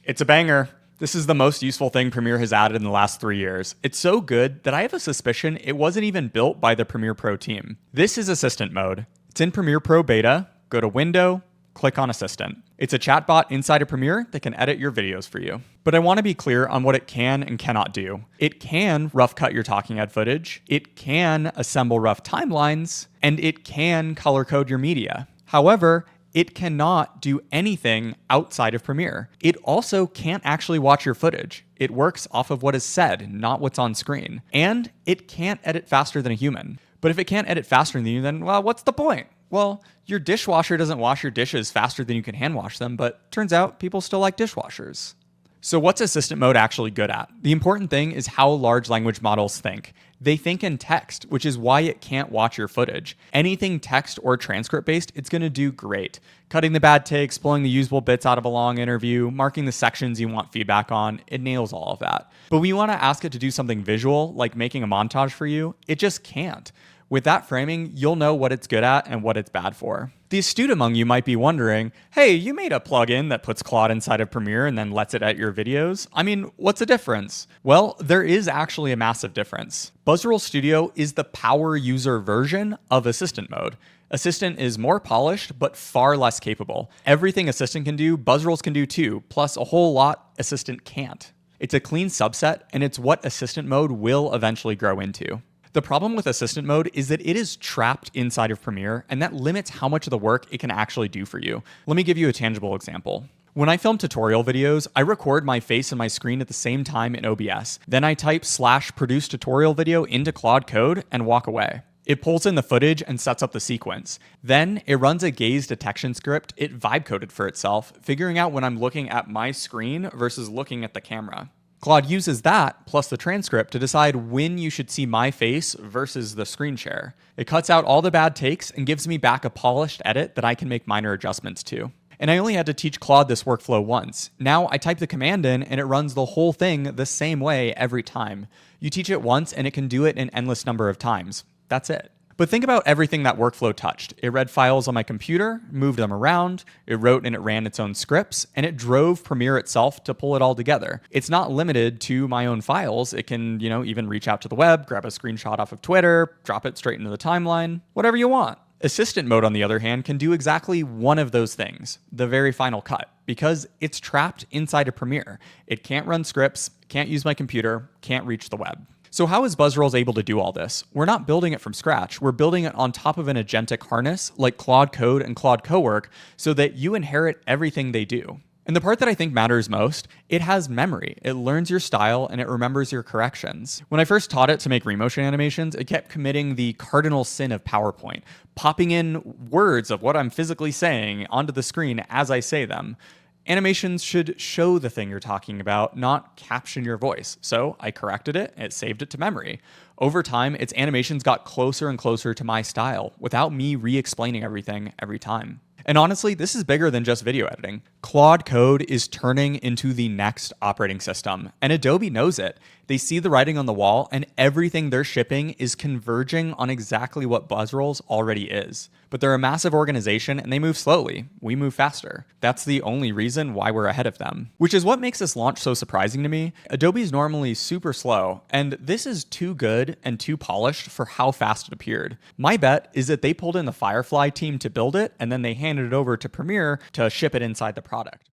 It's a banger. This is the most useful thing Premiere has added in the last 3 years. It's so good that I have a suspicion it wasn't even built by the Premiere Pro team. This is Assistant mode. It's in Premiere Pro Beta. Go to Window, click on Assistant. It's a chatbot inside of Premiere that can edit your videos for you. But I want to be clear on what it can and cannot do. It can rough cut your talking head footage, it can assemble rough timelines, and it can color code your media. However, it cannot do anything outside of Premiere. It also can't actually watch your footage. It works off of what is said, not what's on screen. And it can't edit faster than a human. But if it can't edit faster than you, then, well, what's the point? Well, your dishwasher doesn't wash your dishes faster than you can hand wash them, but turns out people still like dishwashers. So what's Assistant mode actually good at? The important thing is how large language models think. They think in text, which is why it can't watch your footage. Anything text or transcript based, it's going to do great. Cutting the bad takes, pulling the usable bits out of a long interview, marking the sections you want feedback on, it nails all of that. But when you want to ask it to do something visual, like making a montage for you, it just can't. With that framing, you'll know what it's good at and what it's bad for. The astute among you might be wondering, hey, you made a plugin that puts Claude inside of Premiere and then lets it edit your videos. I mean, what's the difference? Well, there is actually a massive difference. Buzzroll Studio is the power user version of Assistant mode. Assistant is more polished, but far less capable. Everything Assistant can do, Buzzrolls can do too, plus a whole lot Assistant can't. It's a clean subset, and it's what Assistant mode will eventually grow into. The problem with Assistant mode is that it is trapped inside of Premiere, and that limits how much of the work it can actually do for you. Let me give you a tangible example. When I film tutorial videos, I record my face and my screen at the same time in OBS. Then I type /produce tutorial video into Claude Code and walk away. It pulls in the footage and sets up the sequence. Then it runs a gaze detection script it vibe coded for itself, figuring out when I'm looking at my screen versus looking at the camera. Claude uses that, plus the transcript, to decide when you should see my face versus the screen share. It cuts out all the bad takes and gives me back a polished edit that I can make minor adjustments to. And I only had to teach Claude this workflow once. Now I type the command in and it runs the whole thing the same way every time. You teach it once and it can do it an endless number of times. That's it. But think about everything that workflow touched. It read files on my computer, moved them around, it wrote and it ran its own scripts, and it drove Premiere itself to pull it all together. It's not limited to my own files. It can, even reach out to the web, grab a screenshot off of Twitter, drop it straight into the timeline, whatever you want. Assistant mode, on the other hand, can do exactly one of those things, the very final cut, because it's trapped inside of Premiere. It can't run scripts, can't use my computer, can't reach the web. So how is Buzzrolls able to do all this? We're not building it from scratch. We're building it on top of an agentic harness like Claude Code and Claude Cowork so that you inherit everything they do. And the part that I think matters most, it has memory. It learns your style and it remembers your corrections. When I first taught it to make remotion animations, it kept committing the cardinal sin of PowerPoint, popping in words of what I'm physically saying onto the screen as I say them. Animations should show the thing you're talking about, not caption your voice. So I corrected it, it saved it to memory. Over time, its animations got closer and closer to my style without me re-explaining everything every time. And honestly, this is bigger than just video editing. Claude Code is turning into the next operating system, and Adobe knows it. They see the writing on the wall, and everything they're shipping is converging on exactly what Buzzrolls already is. But they're a massive organization, and they move slowly. We move faster. That's the only reason why we're ahead of them. Which is what makes this launch so surprising to me. Adobe's normally super slow, and this is too good and too polished for how fast it appeared. My bet is that they pulled in the Firefly team to build it, and then they handed it over to Premiere to ship it inside the product.